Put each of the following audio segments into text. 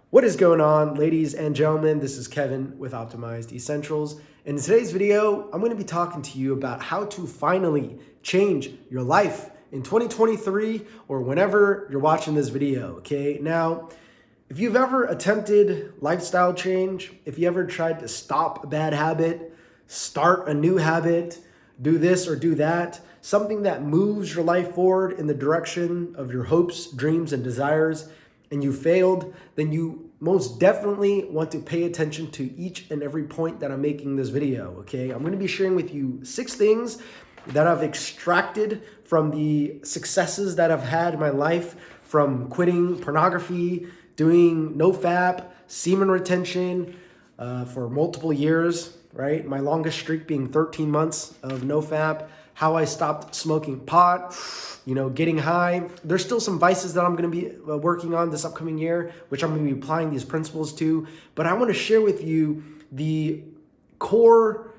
What is going on, ladies and gentlemen? This is Kevin with Optimized Essentials. In today's video, I'm going to be talking to you about how to finally change your life in 2023 or whenever you're watching this video, okay? Now, if you've ever attempted lifestyle change, if you ever tried to stop a bad habit, start a new habit, do this or do that, something that moves your life forward in the direction of your hopes, dreams, and desires, and you failed, then you most definitely want to pay attention to each and every point that I'm making in this video, okay? I'm gonna be sharing with you 6 things that I've extracted from the successes that I've had in my life, from quitting pornography, doing NoFap, semen retention for multiple years, right? My longest streak being 13 months of NoFap, how I stopped smoking pot, getting high. There's still some vices that I'm going to be working on this upcoming year, which I'm going to be applying these principles to. But I want to share with you the core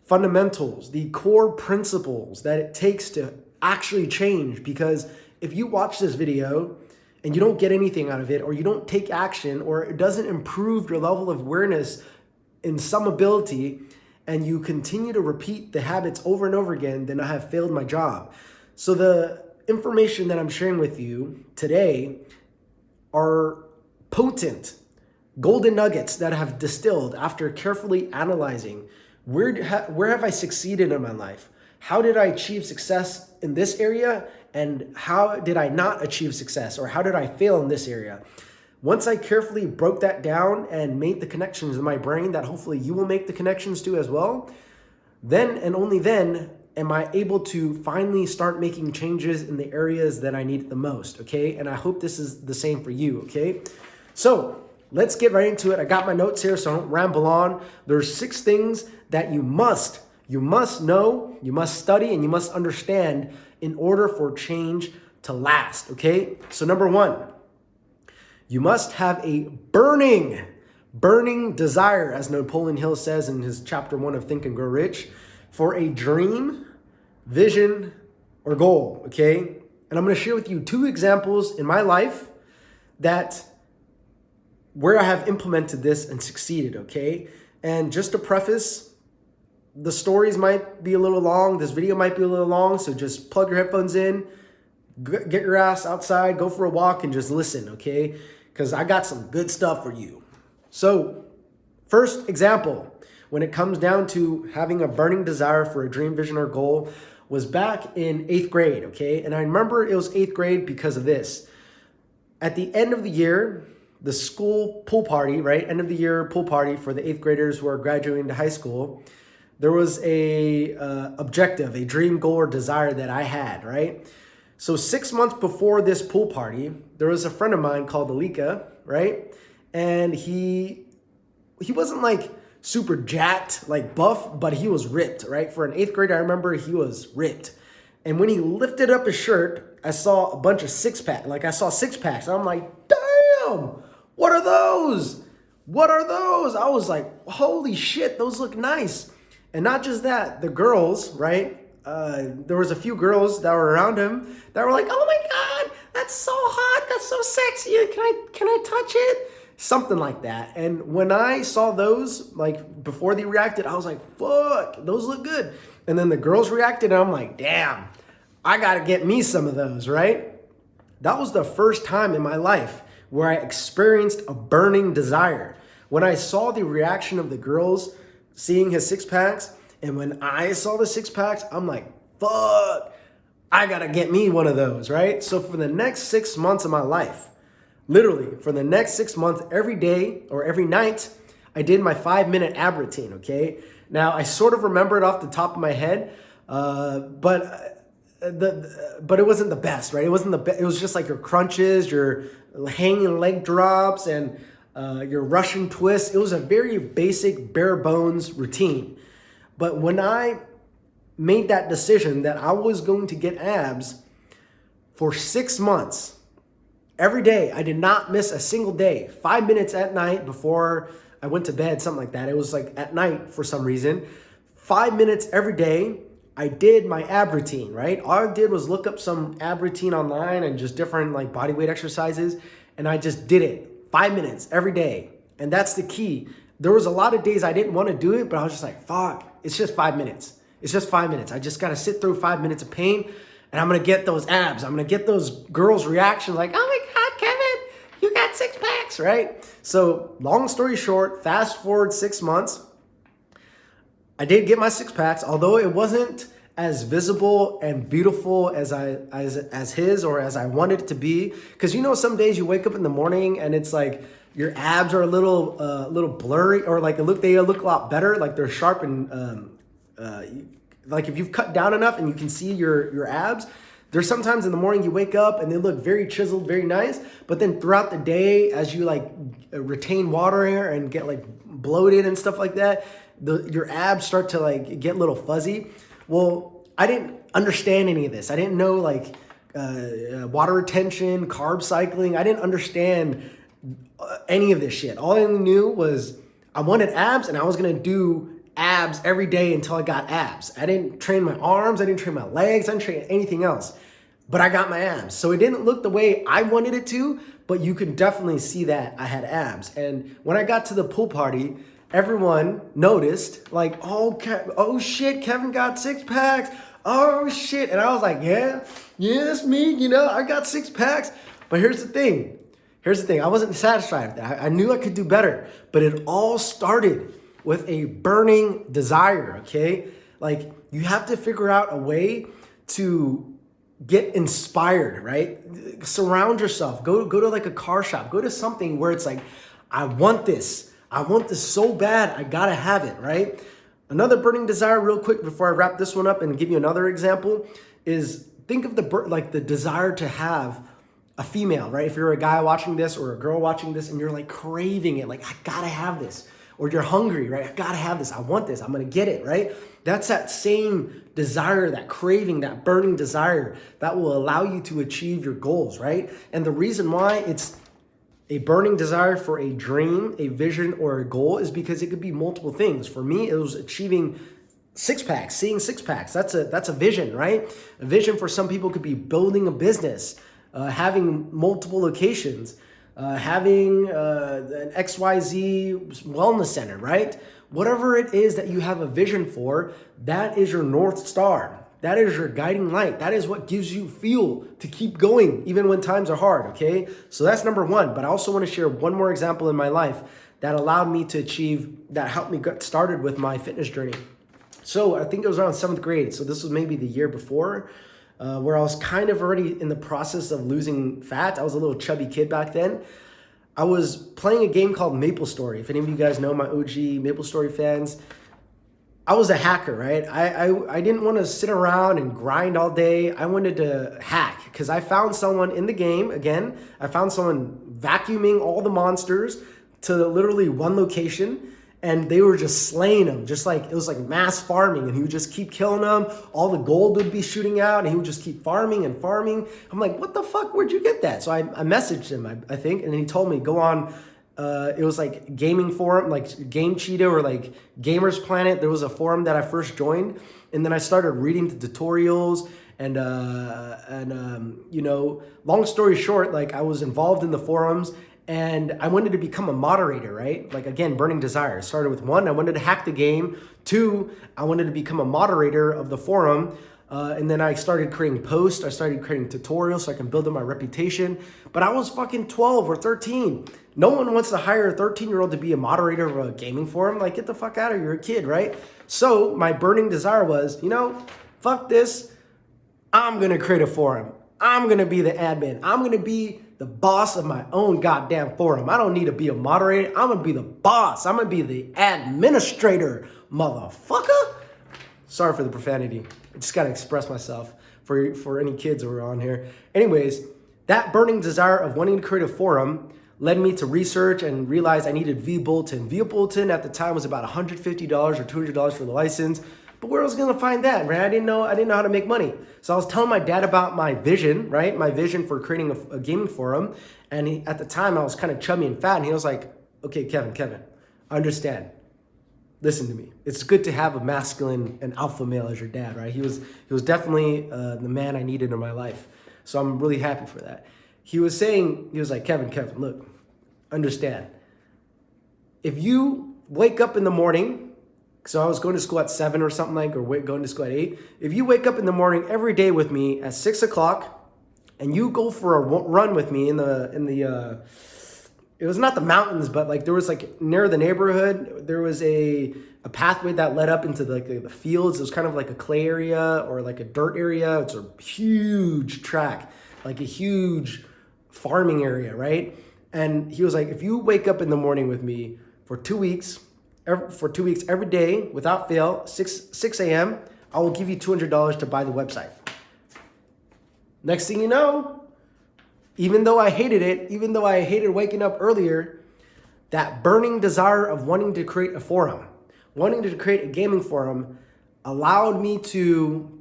fundamentals, the core principles that it takes to actually change. Because if you watch this video and you don't get anything out of it, or you don't take action, or it doesn't improve your level of awareness in some ability, and you continue to repeat the habits over and over again, then I have failed my job. So the information that I'm sharing with you today are potent golden nuggets that I have distilled after carefully analyzing where have I succeeded in my life? How did I achieve success in this area? And how did I not achieve success? Or how did I fail in this area? Once I carefully broke that down and made the connections in my brain that hopefully you will make the connections to as well, then and only then am I able to finally start making changes in the areas that I need the most, okay? And I hope this is the same for you, okay? So let's get right into it. I got my notes here, so I don't ramble on. There's 6 things that you must know, you must study, and you must understand in order for change to last, okay? So number 1, you must have a burning desire, as Napoleon Hill says in his chapter 1 of Think and Grow Rich, for a dream, vision, or goal, okay? And I'm going to share with you 2 examples in my life where I have implemented this and succeeded, okay? And just to preface, the stories might be a little long, this video might be a little long, so just plug your headphones in, get your ass outside, go for a walk, and just listen, okay? Because I got some good stuff for you. So, first example, when it comes down to having a burning desire for a dream, vision, or goal, was back in 8th grade, okay? And I remember it was 8th grade because of this. At the end of the year, the school pool party, right? End of the year pool party for the 8th graders who are graduating to high school, there was a objective, a dream, goal, or desire that I had, right? So 6 months before this pool party, there was a friend of mine called Alika, right? And he wasn't like super jacked, like buff, but he was ripped, right? For an 8th grader, I remember he was ripped. And when he lifted up his shirt, I saw a bunch of six-pack. Like I saw 6-packs. I'm like, damn, what are those? What are those? I was like, holy shit, those look nice. And not just that, the girls, right? There was a few girls that were around him that were like, oh my God, that's so hot, that's so sexy, can I touch it? Something like that. And when I saw those, like before they reacted, I was like, fuck, those look good. And then the girls reacted and I'm like, damn, I gotta get me some of those, right? That was the first time in my life where I experienced a burning desire. When I saw the reaction of the girls seeing his 6-packs, and when I saw the 6-packs, I'm like, fuck, I gotta get me one of those, right? So for the next 6 months of my life, literally for the next 6 months, every day or every night, I did my 5-minute ab routine, okay? Now, I sort of remember it off the top of my head, but it wasn't the best, right? It wasn't the best. It was just like your crunches, your hanging leg drops, and your Russian twists. It was a very basic, bare bones routine. But when I made that decision that I was going to get abs for 6 months, every day, I did not miss a single day. 5 minutes at night before I went to bed, something like that. It was like at night for some reason. 5 minutes every day, I did my ab routine, right? All I did was look up some ab routine online and just different like body weight exercises. And I just did it 5 minutes every day. And that's the key. There was a lot of days I didn't want to do it, but I was just like, fuck, it's just 5 minutes. It's just 5 minutes. I just got to sit through 5 minutes of pain, and I'm going to get those abs. I'm going to get those girls' reactions like, oh my God, Kevin, you got 6 packs, right? So long story short, fast forward 6 months, I did get my 6 packs, although it wasn't as visible and beautiful as his or as I wanted it to be. Because some days you wake up in the morning and it's like your abs are a little blurry, or like they look a lot better, like they're sharp and like if you've cut down enough and you can see your abs. There's sometimes in the morning you wake up and they look very chiseled, very nice, but then throughout the day, as you like retain water and get like bloated and stuff like that, your abs start to like get a little fuzzy. Well, I didn't understand any of this. I didn't know like water retention, carb cycling. I didn't understand any of this shit. All I knew was I wanted abs, and I was gonna do abs every day until I got abs. I didn't train my arms, I didn't train my legs, I didn't train anything else, but I got my abs. So it didn't look the way I wanted it to, but you could definitely see that I had abs. And when I got to the pool party, everyone noticed like, oh shit, Kevin got 6 packs. Oh shit. And I was like, yeah, that's me. I got 6 packs. But here's the thing. I wasn't satisfied with that. I knew I could do better, but it all started with a burning desire. Okay. Like you have to figure out a way to get inspired, right? Surround yourself. Go to like a car shop. Go to something where it's like, I want this so bad. I gotta have it, right? Another burning desire real quick before I wrap this one up and give you another example is think of the desire to have a female, right? If you're a guy watching this or a girl watching this and you're like craving it, like I gotta have this, or you're hungry, right? I gotta have this. I want this. I'm gonna get it, right? That's that same desire, that craving, that burning desire that will allow you to achieve your goals, right? And the reason why it's a burning desire for a dream, a vision, or a goal is because it could be multiple things. For me, it was achieving 6 packs, seeing 6 packs. That's a vision, right? A vision for some people could be building a business, having multiple locations, having an XYZ wellness center, right? Whatever it is that you have a vision for, that is your North Star. That is your guiding light. That is what gives you fuel to keep going even when times are hard, okay? So that's number 1. But I also want to share one more example in my life that allowed me to achieve, that helped me get started with my fitness journey. So I think it was around 7th grade. So this was maybe the year before, where I was kind of already in the process of losing fat. I was a little chubby kid back then. I was playing a game called Maple Story. If any of you guys know, my OG Maple Story fans, I was a hacker, right? I didn't want to sit around and grind all day. I wanted to hack because I found someone in the game, again, I found someone vacuuming all the monsters to literally one location, and they were just slaying them, just like, it was like mass farming, and he would just keep killing them. All the gold would be shooting out, and he would just keep farming and farming. I'm like, what the fuck, where'd you get that? So I messaged him, I think, and he told me, go on, it was like gaming forum, like Game Cheetah or like Gamers Planet. There was a forum that I first joined, and then I started reading the tutorials and long story short, like I was involved in the forums and I wanted to become a moderator, right? Like again, burning desire. Started with 1, I wanted to hack the game. 2, I wanted to become a moderator of the forum. And then I started creating posts. I started creating tutorials so I can build up my reputation. But I was fucking 12 or 13. No one wants to hire a 13-year-old to be a moderator of a gaming forum. Like, get the fuck out of here. You're a kid, right? So my burning desire was, fuck this. I'm going to create a forum. I'm going to be the admin. I'm going to be the boss of my own goddamn forum. I don't need to be a moderator. I'm going to be the boss. I'm going to be the administrator, motherfucker. Sorry for the profanity. I just got to express myself for any kids who are on here. Anyways, that burning desire of wanting to create a forum led me to research and realize I needed vBulletin. vBulletin at the time was about $150 or $200 for the license. But where was I going to find that, right? I didn't know how to make money. So I was telling my dad about my vision, right? My vision for creating a gaming forum. And at the time I was kind of chubby and fat. And he was like, okay, Kevin, I understand. Listen to me. It's good to have a masculine and alpha male as your dad, right? He was definitely the man I needed in my life. So I'm really happy for that. He was like, Kevin, look, understand. If you wake up in the morning, so I was going to school at 7 or something like, or going to school at 8. If you wake up in the morning every day with me at 6 o'clock and you go for a run with me in the it was not the mountains, but like there was like near the neighborhood, there was a pathway that led up into the fields. It was kind of like a clay area or like a dirt area. It's a huge track, like a huge farming area, right? And he was like, if you wake up in the morning with me for 2 weeks, every day without fail, 6 a.m., I will give you $200 to buy the website. Next thing you know, even though I hated waking up earlier, that burning desire of wanting to create a forum, wanting to create a gaming forum allowed me to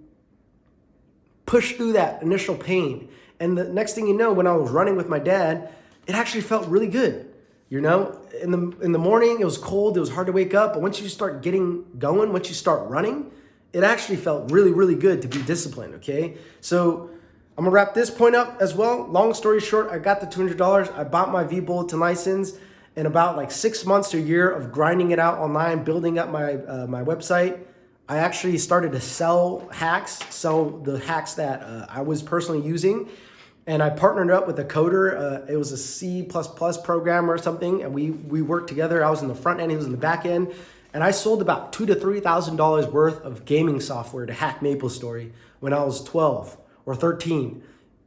push through that initial pain. And the next thing you know, when I was running with my dad, it actually felt really good. You know, in the morning, it was cold, it was hard to wake up, but once you start getting going, once you start running, it actually felt really, really good to be disciplined, okay? So I'm gonna wrap this point up as well. Long story short, I got the $200. I bought my V-Bulletin license in about like 6 months to a year of grinding it out online, building up my website. I actually started to sell the hacks that I was personally using. And I partnered up with a coder. It was a C++ program or something. And we worked together. I was in the front end, he was in the back end. And I sold about $2,000 to $3,000 worth of gaming software to hack MapleStory when I was 12 or 13.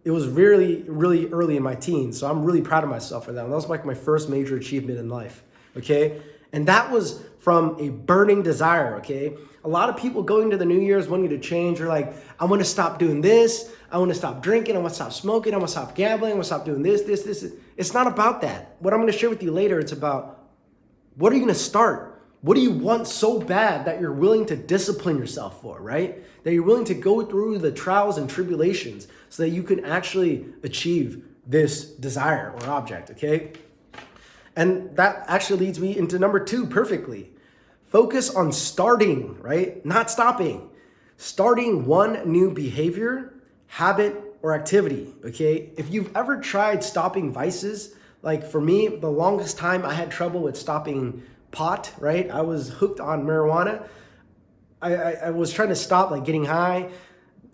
It was really, really early in my teens. So I'm really proud of myself for that. And that was like my first major achievement in life, okay? And that was from a burning desire, okay? A lot of people going to the New Year's wanting to change. They're like, I want to stop doing this. I want to stop drinking. I want to stop smoking. I want to stop gambling. I want to stop doing this. It's not about that. What I'm going to share with you later, it's about what are you going to start? What do you want so bad that you're willing to discipline yourself for, right? That you're willing to go through the trials and tribulations so that you can actually achieve this desire or object, okay? And that actually leads me into number 2 perfectly. Focus on starting, right? Not stopping. Starting one new behavior, habit, or activity, okay? If you've ever tried stopping vices, like for me, the longest time I had trouble with stopping pot, right? I was hooked on marijuana. I was trying to stop like getting high.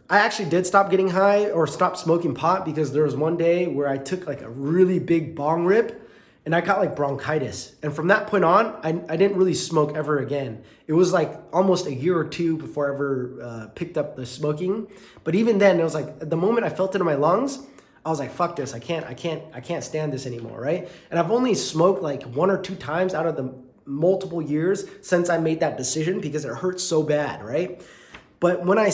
I actually did stop getting high or stop smoking pot because there was one day where I took like a really big bong rip and I got like bronchitis. And from that point on, I didn't really smoke ever again. It was like almost a year or 2 before I ever picked up the smoking. But even then, it was like the moment I felt it in my lungs, I was like, fuck this. I can't stand this anymore, right? And I've only smoked like 1 or 2 times out of the multiple years since I made that decision because it hurts so bad, right? But when I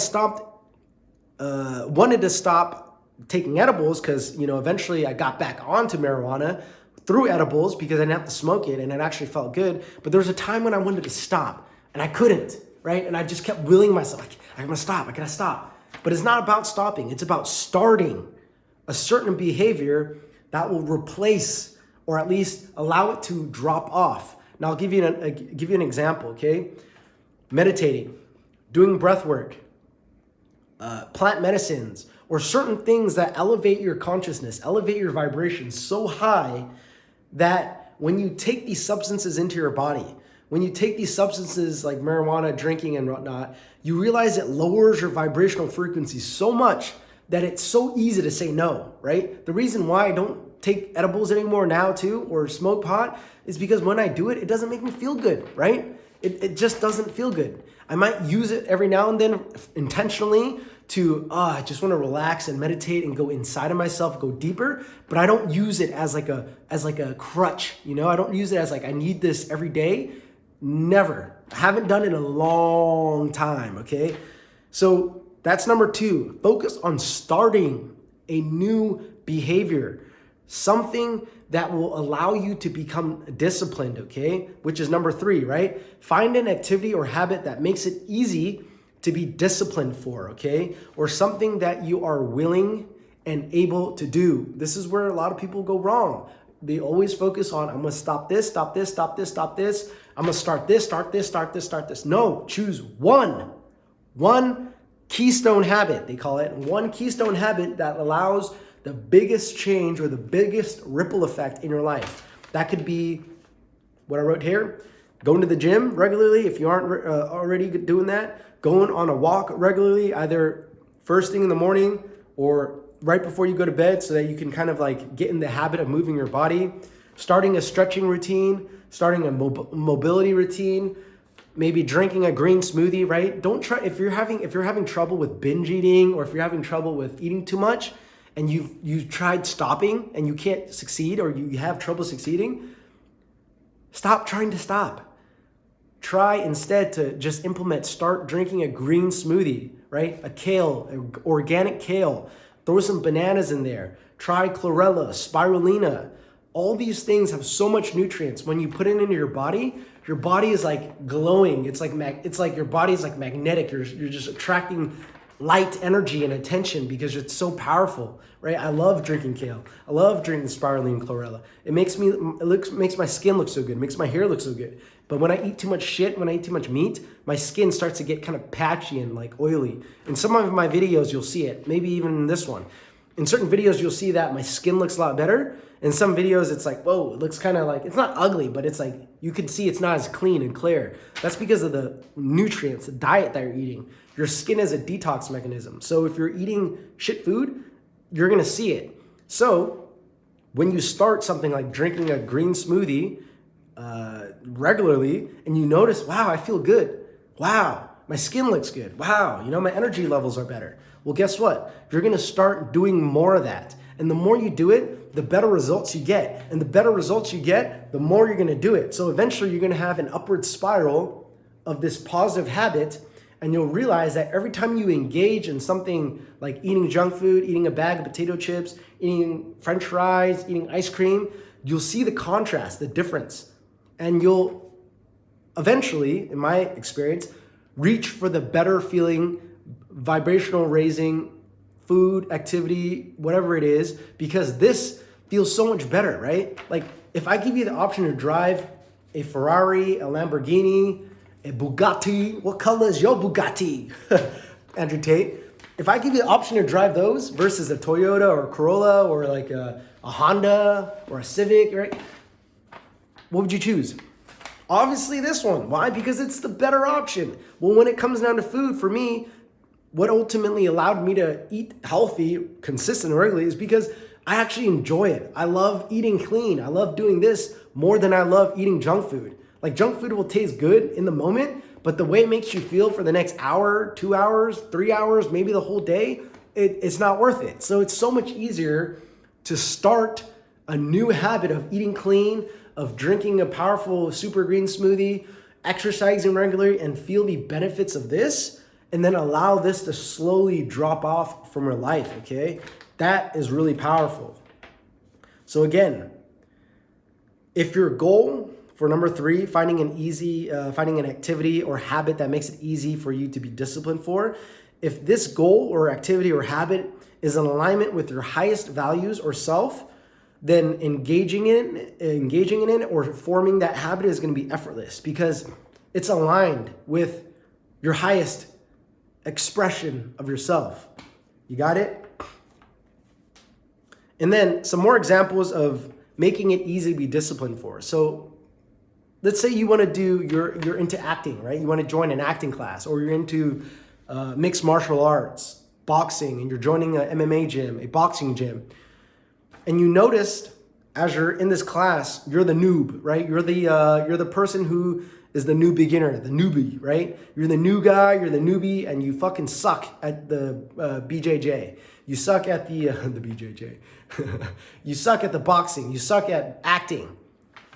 wanted to stop taking edibles, because, you know, eventually I got back onto marijuana through edibles because I didn't have to smoke it and it actually felt good. But there was a time when I wanted to stop and I couldn't, right? And I just kept willing myself, like, I gotta stop. But it's not about stopping. It's about starting a certain behavior that will replace or at least allow it to drop off. Now I'll give you an example, okay? Meditating, doing breath work, plant medicines, or certain things that elevate your consciousness, elevate your vibration so high that when you take these substances into your body, when you take these substances like marijuana, drinking, and whatnot, you realize it lowers your vibrational frequency so much that it's so easy to say no, right? The reason why I don't take edibles anymore now too, or smoke pot, is because when I do it, it doesn't make me feel good, right? It just doesn't feel good. I might use it every now and then intentionally to, I just want to relax and meditate and go inside of myself, go deeper, but I don't use it as like a crutch, you know? I don't use it as like, I need this every day. Never. I haven't done it in a long time, okay? So that's number 2. Focus on starting a new behavior, something that will allow you to become disciplined, okay? Which is number 3, right? Find an activity or habit that makes it easy to be disciplined for, okay? Or something that you are willing and able to do. This is where a lot of people go wrong. They always focus on, I'm gonna stop this, stop this, stop this, stop this. I'm gonna start this, start this, start this, start this. No, choose one keystone habit, they call it. One keystone habit that allows the biggest change or the biggest ripple effect in your life. That could be what I wrote here. Going to the gym regularly if you aren't already doing that. Going on a walk regularly, either first thing in the morning or right before you go to bed, so that you can kind of like get in the habit of moving your body. Starting a stretching routine, starting a mobility routine, maybe drinking a green smoothie, right? Don't try, if you're having trouble with binge eating, or if you're having trouble with eating too much and you've tried stopping and you can't succeed, or you have trouble succeeding, stop trying to stop. Try instead to just start drinking a green smoothie, right? A kale, organic kale. Throw some bananas in there. Try chlorella, spirulina. All these things have so much nutrients. When you put it into your body is like glowing. It's like your body is like magnetic. You're just attracting light, energy, and attention because it's so powerful, right? I love drinking kale. I love drinking spirulina and chlorella. It makes my skin look so good. It makes my hair look so good. But when I eat too much shit, when I eat too much meat, my skin starts to get kind of patchy and like oily. In some of my videos, you'll see it. Maybe even in this one. In certain videos, you'll see that my skin looks a lot better. In some videos, it's like, whoa, it looks kind of like, it's not ugly, but it's like, you can see it's not as clean and clear. That's because of the nutrients, the diet that you're eating. Your skin is a detox mechanism. So if you're eating shit food, you're going to see it. So when you start something like drinking a green smoothie regularly, and you notice, wow, I feel good. Wow, my skin looks good. Wow, my energy levels are better. Well, guess what? You're going to start doing more of that. And the more you do it, the better results you get. And the better results you get, the more you're going to do it. So eventually you're going to have an upward spiral of this positive habit. And you'll realize that every time you engage in something like eating junk food, eating a bag of potato chips, eating French fries, eating ice cream, you'll see the contrast, the difference. And you'll eventually, in my experience, reach for the better feeling, vibrational raising food, activity, whatever it is, because this feels so much better, right? Like if I give you the option to drive a Ferrari, a Lamborghini, a Bugatti, what color is your Bugatti? Andrew Tate. If I give you the option to drive those versus a Toyota or a Corolla or like a Honda or a Civic, right? What would you choose? Obviously this one. Why? Because it's the better option. Well, when it comes down to food, for me, what ultimately allowed me to eat healthy, consistent, and regularly is because I actually enjoy it. I love eating clean. I love doing this more than I love eating junk food. Like junk food will taste good in the moment, but the way it makes you feel for the next hour, 2 hours, 3 hours, maybe the whole day, it's not worth it. So it's so much easier to start a new habit of eating clean, of drinking a powerful super green smoothie, exercising regularly, and feel the benefits of this, and then allow this to slowly drop off from your life, okay? That is really powerful. So again, if your goal for number 3, finding an activity or habit that makes it easy for you to be disciplined for, if this goal or activity or habit is in alignment with your highest values or self, then engaging in it or forming that habit is going to be effortless because it's aligned with your highest expression of yourself. You got it? And then some more examples of making it easy to be disciplined for. So let's say you want to you're into acting, right? You want to join an acting class, or you're into mixed martial arts, boxing, and you're joining an MMA gym, a boxing gym. And you noticed as you're in this class, you're the noob, right? You're the person who is the new beginner, the newbie, right? You're the new guy, you're the newbie, and you fucking suck at the BJJ. You suck at the BJJ. You suck at the boxing. You suck at acting.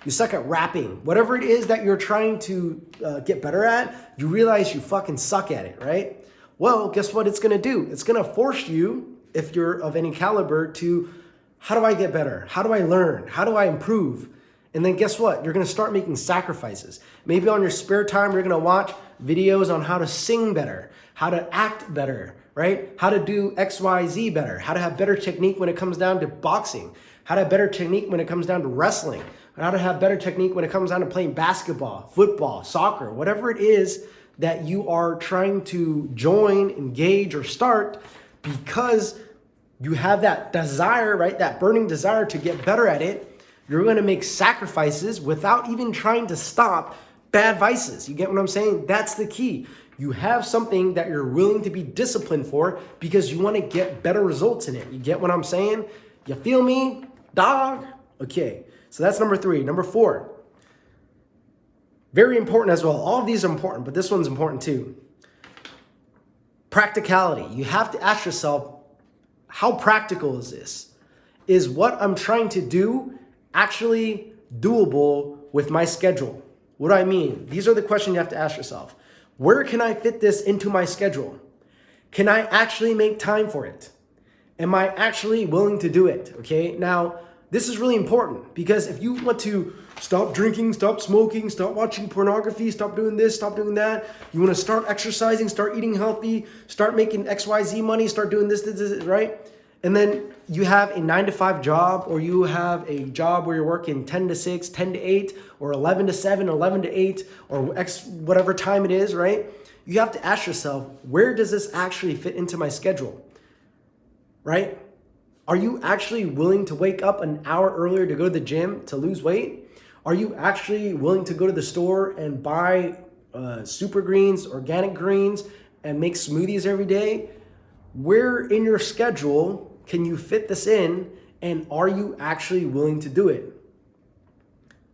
You suck at rapping. Whatever it is that you're trying to get better at, you realize you fucking suck at it, right? Well, guess what it's going to do? It's going to force you, if you're of any caliber, to how do I get better? How do I learn? How do I improve? And then guess what? You're going to start making sacrifices. Maybe on your spare time, you're going to watch videos on how to sing better, how to act better, right? How to do X, Y, Z better, how to have better technique when it comes down to boxing, how to have better technique when it comes down to wrestling, how to have better technique when it comes down to playing basketball, football, soccer, whatever it is that you are trying to join, engage, or start, because you have that desire, right? That burning desire to get better at it. You're going to make sacrifices without even trying to stop bad vices. You get what I'm saying? That's the key. You have something that you're willing to be disciplined for because you want to get better results in it. You get what I'm saying? You feel me, dog? Okay, so that's number 3. Number 4, very important as well. All of these are important, but this one's important too. Practicality. You have to ask yourself, how practical is this? Is what I'm trying to do actually doable with my schedule? What do I mean? These are the questions you have to ask yourself. Where can I fit this into my schedule? Can I actually make time for it? Am I actually willing to do it? Okay, now this is really important because if you want to stop drinking, stop smoking, stop watching pornography, stop doing this, stop doing that, you want to start exercising, start eating healthy, start making XYZ money, start doing this, right? And then you have a 9-to-5 job, or you have a job where you're working 10 to 6, 10 to 8, or 11 to 7, 11 to 8, or X whatever time it is, right? You have to ask yourself, where does this actually fit into my schedule, right? Are you actually willing to wake up an hour earlier to go to the gym to lose weight? Are you actually willing to go to the store and buy super greens, organic greens, and make smoothies every day? Where in your schedule can you fit this in, and are you actually willing to do it?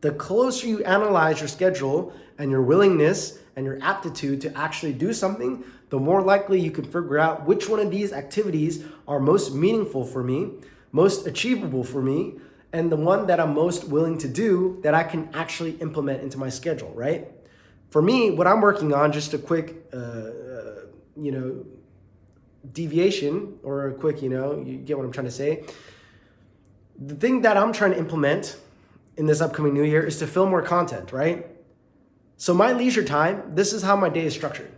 The closer you analyze your schedule and your willingness and your aptitude to actually do something, the more likely you can figure out which one of these activities are most meaningful for me, most achievable for me, and the one that I'm most willing to do that I can actually implement into my schedule, right? For me, what I'm working on, just a quick, deviation, or a quick, you get what I'm trying to say. The thing that I'm trying to implement in this upcoming new year is to film more content, right? So my leisure time, this is how my day is structured.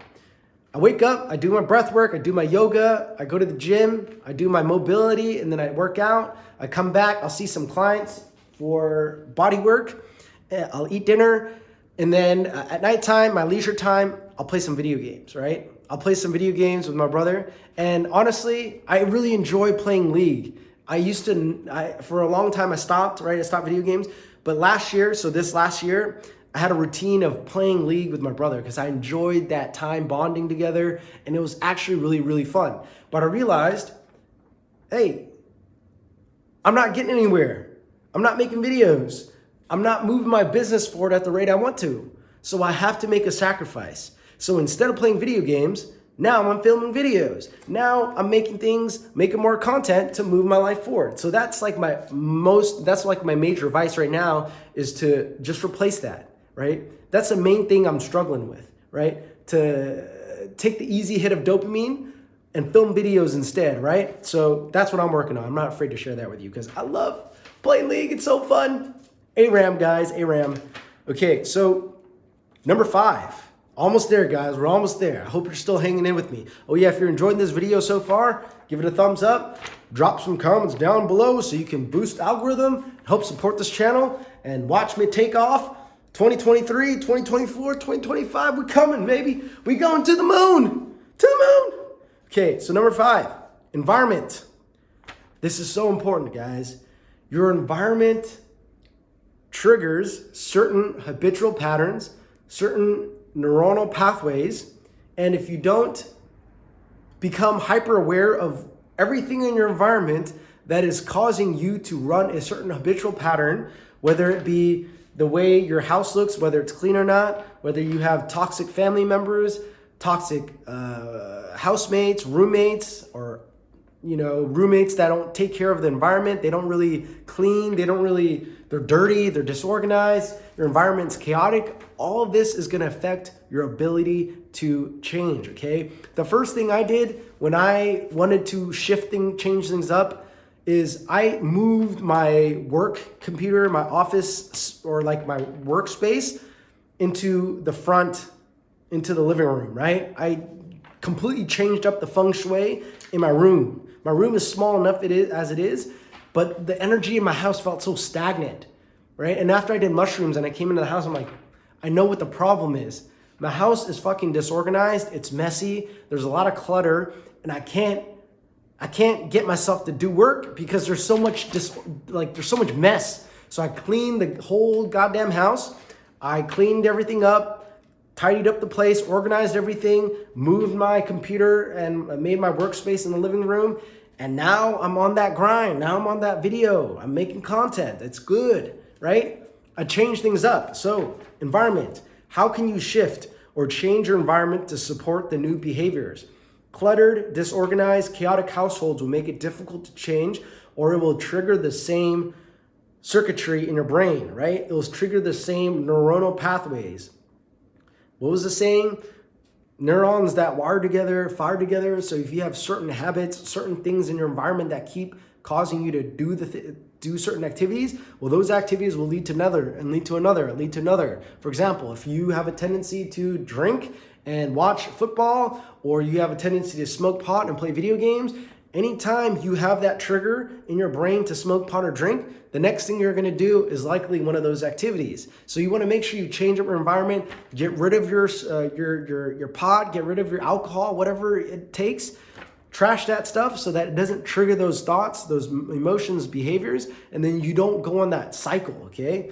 I wake up, I do my breath work, I do my yoga, I go to the gym, I do my mobility, and then I work out. I come back, I'll see some clients for body work, I'll eat dinner, and then at nighttime, my leisure time, I'll play some video games, right? I'll play some video games with my brother, and honestly, I really enjoy playing League. For a long time I stopped, right? I stopped video games, but this last year, I had a routine of playing League with my brother because I enjoyed that time bonding together, and it was actually really, really fun. But I realized, hey, I'm not getting anywhere. I'm not making videos. I'm not moving my business forward at the rate I want to. So I have to make a sacrifice. So instead of playing video games, now I'm filming videos. Now I'm making more content to move my life forward. So that's like my major advice right now, is to just replace that. Right? That's the main thing I'm struggling with, right? To take the easy hit of dopamine and film videos instead, right? So that's what I'm working on. I'm not afraid to share that with you because I love playing League. It's so fun. ARAM, guys, ARAM. Okay, so number 5. Almost there, guys. We're almost there. I hope you're still hanging in with me. Oh yeah, if you're enjoying this video so far, give it a thumbs up. Drop some comments down below so you can boost the algorithm, help support this channel, and watch me take off. 2023, 2024, 2025, we're coming, baby. We going to the moon. To the moon. Okay, so number 5, environment. This is so important, guys. Your environment triggers certain habitual patterns, certain neuronal pathways, and if you don't become hyper aware of everything in your environment that is causing you to run a certain habitual pattern, whether it be the way your house looks, whether it's clean or not, whether you have toxic family members, toxic housemates, roommates, or roommates that don't take care of the environment. They don't really clean. They're dirty. They're disorganized. Your environment's chaotic. All of this is going to affect your ability to change, okay? The first thing I did when I wanted to change things up, is I moved my work computer, my office, or like my workspace into the living room, right? I completely changed up the feng shui in my room. My room is small enough as it is, but the energy in my house felt so stagnant, right? And after I did mushrooms and I came into the house, I'm like, I know what the problem is. My house is fucking disorganized. It's messy. There's a lot of clutter, and I can't get myself to do work because there's so much mess So I cleaned the whole goddamn house. I cleaned everything up, tidied up the place, organized everything, moved my computer and made my workspace in the living room. And now I'm on that grind. Now I'm on that video. I'm making content. It's good, right? I changed things up. So environment, how can you shift or change your environment to support the new behaviors? Cluttered, disorganized, chaotic households will make it difficult to change, or it will trigger the same circuitry in your brain, right? It will trigger the same neuronal pathways. What was the saying? Neurons that wire together, fire together. So if you have certain habits, certain things in your environment that keep causing you to do certain activities, well, those activities will lead to another and lead to another and lead to another. For example, if you have a tendency to drink and watch football, or you have a tendency to smoke pot and play video games, anytime you have that trigger in your brain to smoke pot or drink, the next thing you're going to do is likely one of those activities. So you want to make sure you change up your environment, get rid of your pot, get rid of your alcohol, whatever it takes. Trash that stuff so that it doesn't trigger those thoughts, those emotions, behaviors, and then you don't go on that cycle, okay?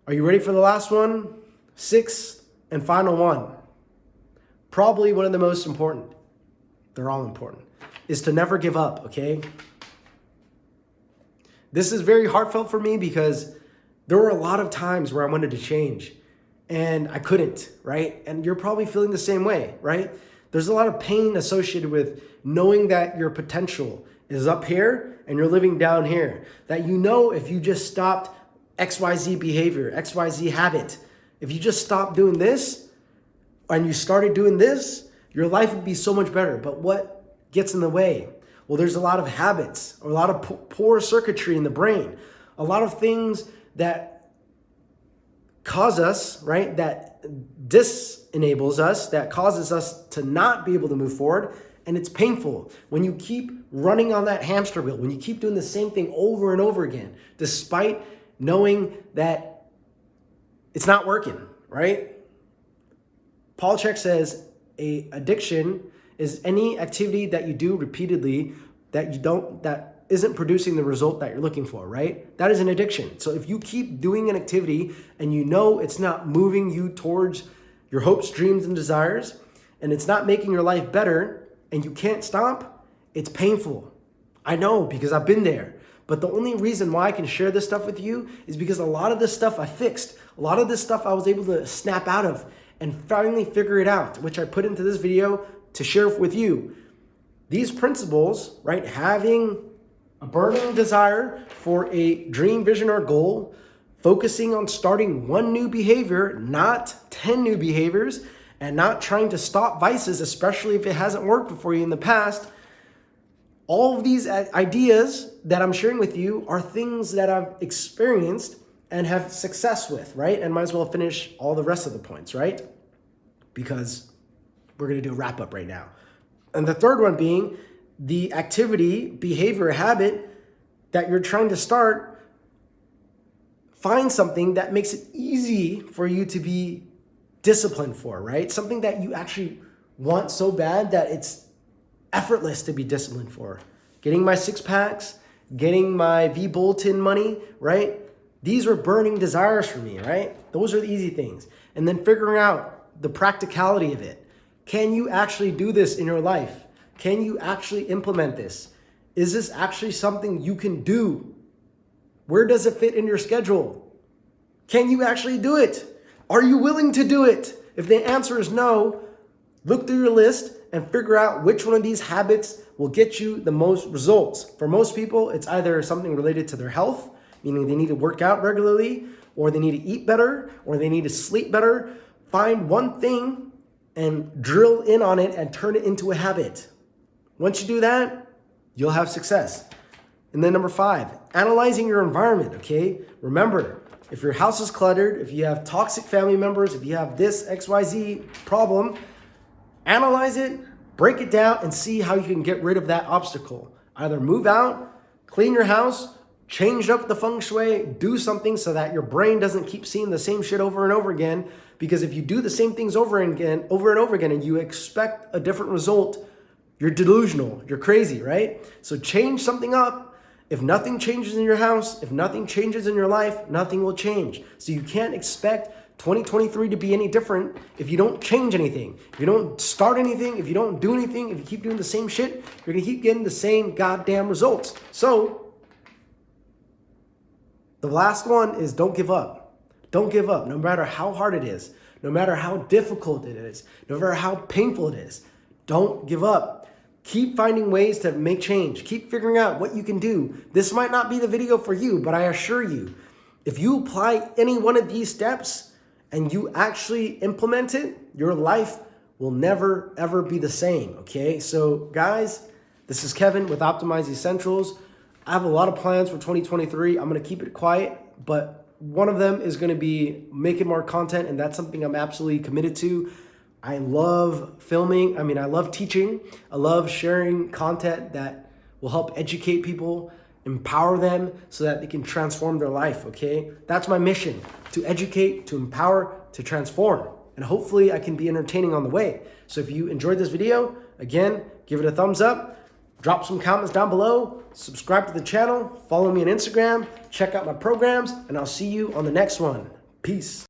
Are you ready for the last one? Sixth and final one. Probably one of the most important. They're all important. Is to never give up, okay? This is very heartfelt for me because there were a lot of times where I wanted to change and I couldn't, right? And you're probably feeling the same way, right? There's a lot of pain associated with knowing that your potential is up here and you're living down here. That you know if you just stopped XYZ behavior, XYZ habit, if you just stopped doing this and you started doing this, your life would be so much better. But what gets in the way? Well, there's a lot of habits or a lot of poor circuitry in the brain, a lot of things that cause us, right, that disenables us, that causes us to not be able to move forward. And it's painful when you keep running on that hamster wheel, when you keep doing the same thing over and over again, despite knowing that it's not working, right? Paul Chek says a addiction is any activity that you do repeatedly that isn't producing the result that you're looking for, right? That is an addiction. So if you keep doing an activity and you know it's not moving you towards your hopes, dreams, and desires, and it's not making your life better, and you can't stop, it's painful. I know because I've been there. But the only reason why I can share this stuff with you is because a lot of this stuff I fixed. A lot of this stuff I was able to snap out of and finally figure it out, which I put into this video to share with you. These principles, right? Having a burning desire for a dream, vision, or goal, focusing on starting one new behavior, not 10 new behaviors, and not trying to stop vices, especially if it hasn't worked for you in the past. All of these ideas that I'm sharing with you are things that I've experienced and have success with, right? And might as well finish all the rest of the points, right? Because we're going to do a wrap up right now. And the third one being the activity, behavior, habit that you're trying to start. Find something that makes it easy for you to be disciplined for, right? Something that you actually want so bad that it's effortless to be disciplined for. Getting my 6-packs, getting my V-Bulletin money, right? These are burning desires for me, right? Those are the easy things. And then figuring out the practicality of it. Can you actually do this in your life? Can you actually implement this? Is this actually something you can do? Where does it fit in your schedule? Can you actually do it? Are you willing to do it? If the answer is no, look through your list and figure out which one of these habits will get you the most results. For most people, it's either something related to their health, meaning they need to work out regularly, or they need to eat better, or they need to sleep better. Find one thing and drill in on it and turn it into a habit. Once you do that, you'll have success. And then number 5, analyzing your environment, okay? Remember, if your house is cluttered, if you have toxic family members, if you have this XYZ problem, analyze it, break it down, and see how you can get rid of that obstacle. Either move out, clean your house, change up the feng shui, do something so that your brain doesn't keep seeing the same shit over and over again. Because if you do the same things over and over again, and you expect a different result, you're delusional, you're crazy, right? So change something up If nothing changes in your house, if nothing changes in your life, nothing will change. So you can't expect 2023 to be any different if you don't change anything. If you don't start anything, if you don't do anything, if you keep doing the same shit, you're going to keep getting the same goddamn results. So the last one is don't give up. Don't give up, no matter how hard it is, no matter how difficult it is, no matter how painful it is. Don't give up. Keep finding ways to make change. Keep figuring out what you can do. This might not be the video for you, but I assure you, if you apply any one of these steps and you actually implement it, your life will never, ever be the same, okay? So guys, this is Kevin with Optimize Essentials. I have a lot of plans for 2023. I'm gonna keep it quiet, but one of them is gonna be making more content, and that's something I'm absolutely committed to. I love filming. I love teaching. I love sharing content that will help educate people, empower them so that they can transform their life, okay? That's my mission, to educate, to empower, to transform. And hopefully I can be entertaining on the way. So if you enjoyed this video, again, give it a thumbs up, drop some comments down below, subscribe to the channel, follow me on Instagram, check out my programs, and I'll see you on the next one. Peace.